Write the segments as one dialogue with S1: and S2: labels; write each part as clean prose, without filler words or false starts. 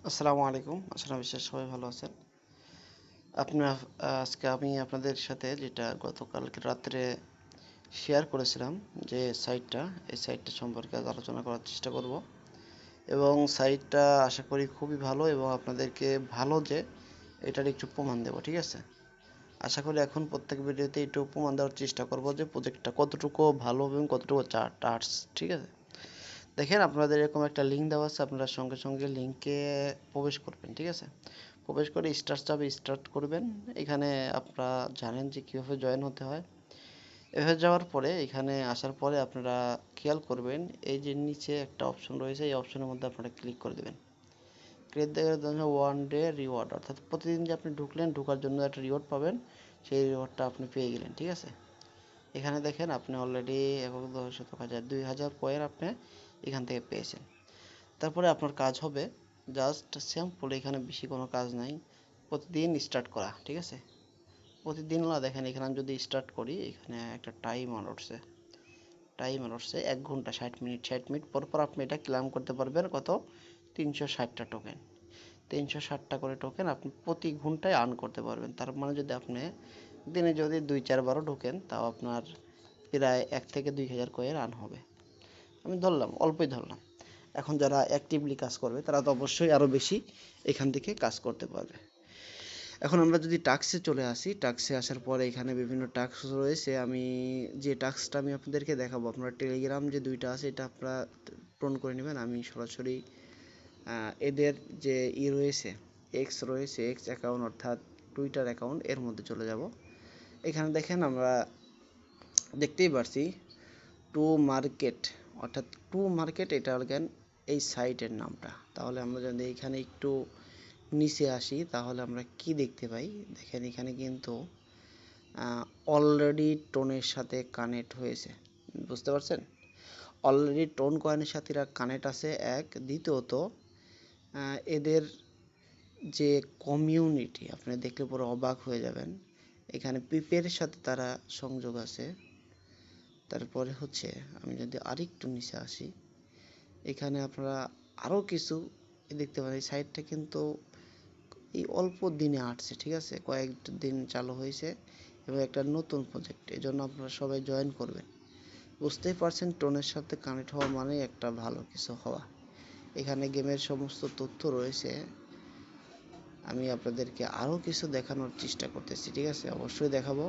S1: আসসালামু আলাইকুম। বিশ্বাস সবাই ভালো আছেন। আপনার আজকে আমি আপনাদের সাথে যেটা গতকালকে রাত্রে শেয়ার করেছিলাম যে সাইটটা, এই সাইটটা সম্পর্কে আজ আলোচনা করার চেষ্টা করব এবং সাইটটা আশা করি খুবই ভালো এবং আপনাদেরকে ভালো যে এটার একটু প্রমাণ দেব, ঠিক আছে? আশা করি এখন প্রত্যেক ভিডিওতে একটু প্রমাণ দেওয়ার চেষ্টা করব যে প্রজেক্টটা কতটুকু ভালো এবং কতটুকু টার্স, ঠিক আছে? দেখেন আপনাদের এরকম একটা লিঙ্ক দেওয়া আছে, আপনারা সঙ্গে সঙ্গে লিঙ্কে প্রবেশ করবেন, ঠিক আছে? প্রবেশ করে স্টার্ট করবেন। এখানে আপনারা জানেন যে কীভাবে জয়েন হতে হয়। এভাবে যাওয়ার পরে এখানে আসার পরে আপনারা খেয়াল করবেন এই যে নিচে একটা অপশন রয়েছে, এই অপশনের মধ্যে আপনারা ক্লিক করে দেবেন। ক্লিক দেওয়ার জন্য ওয়ান ডে রিওয়ার্ড, অর্থাৎ প্রতিদিন যে আপনি ঢোকার জন্য একটা রিওয়ার্ড পাবেন, সেই রিওয়ার্ডটা আপনি পেয়ে গেলেন, ঠিক আছে? এখানে দেখেন আপনি অলরেডি 1,10,000 কয়েন আপনি এখান থেকে পেয়েছেন। তারপরে আপনার কাজ হবে জাস্ট সিম্পল, এখানে বেশি কোনো কাজ নাই, প্রতিদিন স্টার্ট করা, ঠিক আছে? প্রতিদিন না, দেখেন এখানে আমি যদি স্টার্ট করি, এখানে একটা টাইমার উঠছে 1 ঘন্টা 60 মিনিট, 60 মিনিট পর পর আপনি এটা ক্লেম করতে পারবেন। কত? 360টা টোকেন, 360টা করে টোকেন আপনি প্রতি ঘন্টায় আর্ন করতে পারবেন। তার মানে যদি আপনি দিনে যদি 2-4বারও ঢোকেন, তাও আপনার প্রায় 1 থেকে 2 হাজার কয়েন আর্ন হবে। আমি ধরলাম, অল্পই ধরলাম। এখন যারা অ্যাক্টিভলি কাজ করবে তারা তো অবশ্যই আরও বেশি এখান থেকে কাজ করতে পারবে। এখন আমরা যদি টাস্কে চলে আসি, টাস্কে আসার পরে এখানে বিভিন্ন টাস্ক রয়েছে। আমি যে টাস্কটা আমি আপনাদেরকে দেখাবো, আপনারা টেলিগ্রাম যে 2টা আছে এটা আপনারা পূরণ করে নেবেন। আমি সরাসরি এদের যে রয়েছে, এক্স অ্যাকাউন্ট অর্থাৎ টুইটার অ্যাকাউন্ট, এর মধ্যে চলে যাব। এখানে দেখেন আমরা দেখতেই পারছি টু মার্কেট, অর্থাৎ টু মার্কেট এটা হলেন এই সাইটের নামটা। তাহলে আমরা যদি এখানে একটু নিচে আসি তাহলে আমরা কি দেখতে পাই, দেখেন এখানে কিন্তু অলরেডি টোনের সাথে কানেক্ট হয়েছে, বুঝতে পারছেন? অলরেডি টোন কয়েনের সাথে এরা কানেক্ট আছে এক। দ্বিতীয়ত এদের যে কমিউনিটি আপনি দেখলে পরে অবাক হয়ে যাবেন। এখানে পিপের সাথে তারা সংযোগ আছে। তারপরে হচ্ছে আমি যদি আরেকটু নিচে আসি, এখানে আপনারা আরও কিছু দেখতে পারেন। এই সাইটটা কিন্তু এই অল্প দিনে আসছে, ঠিক আছে? কয়েকদিন চালু হয়েছে এবং একটা নতুন প্রজেক্ট, এই জন্য আপনারা সবাই জয়েন করবেন। বুঝতেই পারছেন টোনের সাথে কানেক্ট হওয়া মানে একটা ভালো কিছু হওয়া। এখানে গেমের সমস্ত তথ্য রয়েছে, আমি আপনাদেরকে আরও কিছু দেখানোর চেষ্টা করতেছি, ঠিক আছে? অবশ্যই দেখাবো,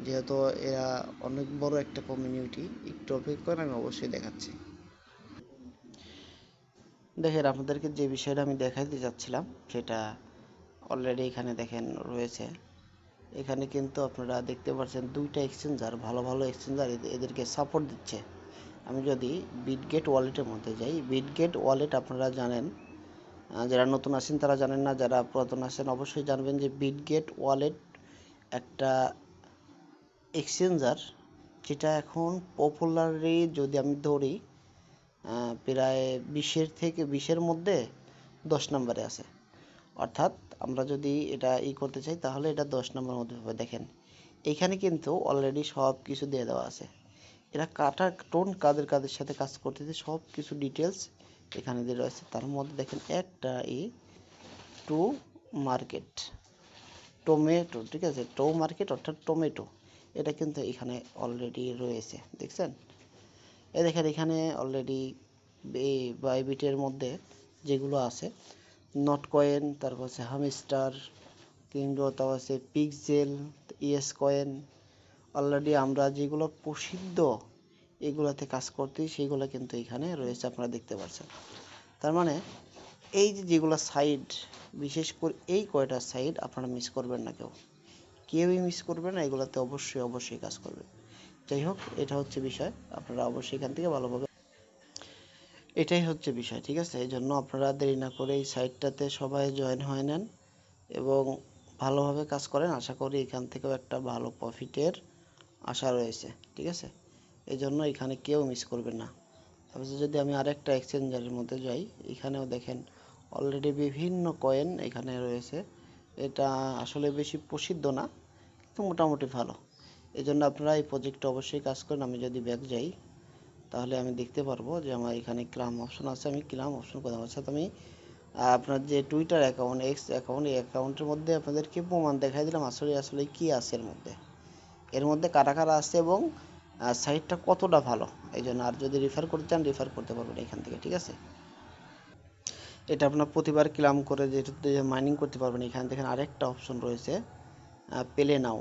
S1: যেহেতু এরা অনেক বড় একটা কমিউনিটি। একটু অপেক্ষা করে আমি অবশ্যই দেখাচ্ছি। দেখেন আপনাদেরকে যে বিষয়টা আমি দেখাইতে যাচ্ছিলাম সেটা অলরেডি এখানে দেখেন রয়েছে। এখানে কিন্তু আপনারা দেখতে পাচ্ছেন 2টা এক্সচেঞ্জার, ভালো ভালো এক্সচেঞ্জার এদেরকে সাপোর্ট দিচ্ছে। আমি যদি বিটগেট ওয়ালেটের মধ্যে যাই, বিটগেট ওয়ালেট আপনারা জানেন, যারা নতুন আছেন তারা জানেন না, যারা পুরাতন আছেন অবশ্যই জানবেন যে বিটগেট ওয়ালেট একটা এক্সচেঞ্জার, যেটা এখন পপুলারলি যদি আমি ধরি প্রায় 20-এর মধ্যে 10 নম্বরে আছে। অর্থাৎ আমরা যদি এটা করতে চাই তাহলে এটা 10 নম্বরের মধ্যে হবে। দেখেন এইখানে কিন্তু অলরেডি সব কিছু দিয়ে দেওয়া আছে। এরা টোন কাদের সাথে কাজ করতেছে সব কিছু ডিটেলস এখানে দিয়ে রয়েছে। তার মধ্যে দেখেন একটা টু মার্কেট টমেটো, ঠিক আছে? টো মার্কেট অর্থাৎ টমেটো, এটা কিন্তু এখানে অলরেডি রয়েছে, দেখছেন? দেখেন এখানে অলরেডি বাইবিটের মধ্যে যেগুলো আছে, নট কয়েন, তারপর হচ্ছে হামস্টার, কিংবা তাও আছে পিক্সেল, ইয়েস কয়েন। অলরেডি আমরা যেগুলো প্রসিদ্ধ এগুলোতে কাজ করতে, সেইগুলো কিন্তু এখানে রয়েছে, আপনারা দেখতে পাচ্ছেন। তার মানে এই যে যেগুলো সাইড, বিশেষ করে এই কয়টা সাইড আপনারা মিস করবেন না, কেউই মিস করবে না। এগুলোতে অবশ্যই কাজ করবে। যাই হোক, এটা হচ্ছে বিষয়, আপনারা অবশ্যই এখান থেকে ভালোভাবে, এটাই হচ্ছে বিষয়, ঠিক আছে? এই জন্য আপনারা দেরি না করে এই সাইটটাতে সবাই জয়েন হয়ে নেন এবং ভালোভাবে কাজ করেন। আশা করি এখান থেকেও একটা ভালো প্রফিটের আশা রয়েছে, ঠিক আছে? এই জন্য এখানে কেউ মিস করবেন না। তারপর যদি আমি আরেকটা এক্সচেঞ্জারের মধ্যে যাই, এখানেও দেখেন অলরেডি বিভিন্ন কয়েন এখানে রয়েছে। এটা আসলে বেশি প্রসিদ্ধ না, কিন্তু মোটামুটি ভালো। এই জন্য আপনারা এই প্রজেক্টে অবশ্যই কাজ করেন। আমি যদি ব্যাক যাই তাহলে আমি দেখতে পারবো যে আমার এখানে ক্লাম অপশন আছে। আমি ক্লাম অপশন কথা অর্থাৎ আমি আপনার যে টুইটার অ্যাকাউন্ট, এক্স অ্যাকাউন্ট, এই অ্যাকাউন্টের মধ্যে আপনাদেরকে প্রমাণ দেখাই দিলাম আসলে আসলে কি আছে এর মধ্যে কারা কারা আছে এবং সাইটটা কতটা ভালো। এই জন্য আর যদি রেফার করতে চান রেফার করতে পারবেন এখান থেকে, ঠিক আছে। এটা আপনার প্রতিবার ক্লাম করে যেটাতে মাইনিং করতে পারবেন। এখানে দেখেন আরেকটা অপশন রয়েছে প্লে নাও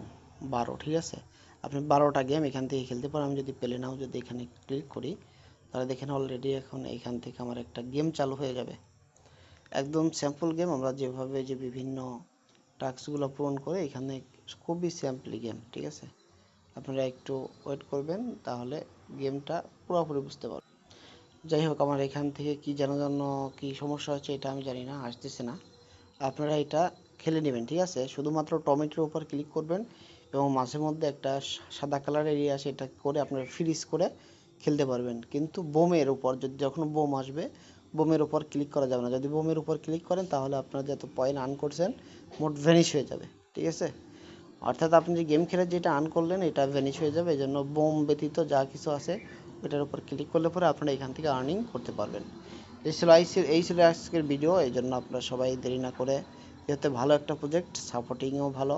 S1: 12, ঠিক আছে। আপনি 12টা গেম এখান থেকে খেলতে পারেন। আমি যদি প্লে নাও যদি এখানে ক্লিক করি তাহলে দেখেন অলরেডি এখন এইখান থেকে আমার একটা গেম চালু হয়ে যাবে। একদম স্যাম্পল গেম, আমরা যেভাবে যে বিভিন্ন টাস্কগুলো পূরণ করে এখানে খুবই স্যাম্পলি গেম, ঠিক আছে। আপনারা একটু ওয়েট করবেন তাহলে গেমটা পুরোপুরি বুঝতে পারবেন। যাই হোক, আমার এখান থেকে কি জন্য কি সমস্যা হচ্ছে এটা আমি জানি না, আসতেছে না। আপনারা এটা খেলে নেবেন, ঠিক আছে। শুধুমাত্র টমেটোর উপর ক্লিক করবেন এবং মাঝে মধ্যে একটা সাদা কালার এরিয়া আছে, এটা করে আপনারা ফ্রিজ করে খেলতে পারবেন। কিন্তু বোমের উপর যখন বোম আসবে বোমের উপর ক্লিক করা যাবে না। যদি বোমের উপর ক্লিক করেন তাহলে আপনারা যত পয়েন্ট আর্ন করছেন মোট ভ্যানিশ হয়ে যাবে, ঠিক আছে। অর্থাৎ আপনি যে গেম খেলে যেটা আর্ন করলেন এটা ভ্যানিশ হয়ে যাবে। এই জন্য বোম ব্যতীত যা কিছু আছে ওটার উপর ক্লিক করলে পরে আপনারা এখান থেকে আর্নিং করতে পারবেন। এই ছিল আজকের ভিডিও। এই জন্য আপনারা সবাই দেরি না করে, যেহেতু ভালো একটা প্রজেক্ট, সাপোর্টিংও ভালো,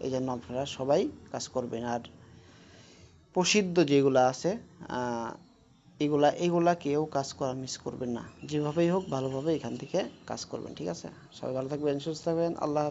S1: এই জন্য আপনারা সবাই কাজ করবেন। আর প্রসিদ্ধ যেগুলো আছে এগুলা কেউ কাজ করা মিস করবেন না। যেভাবেই হোক ভালোভাবে এখান থেকে কাজ করবেন, ঠিক আছে। সবাই ভালো থাকবেন, সুস্থ থাকবেন। আল্লাহ।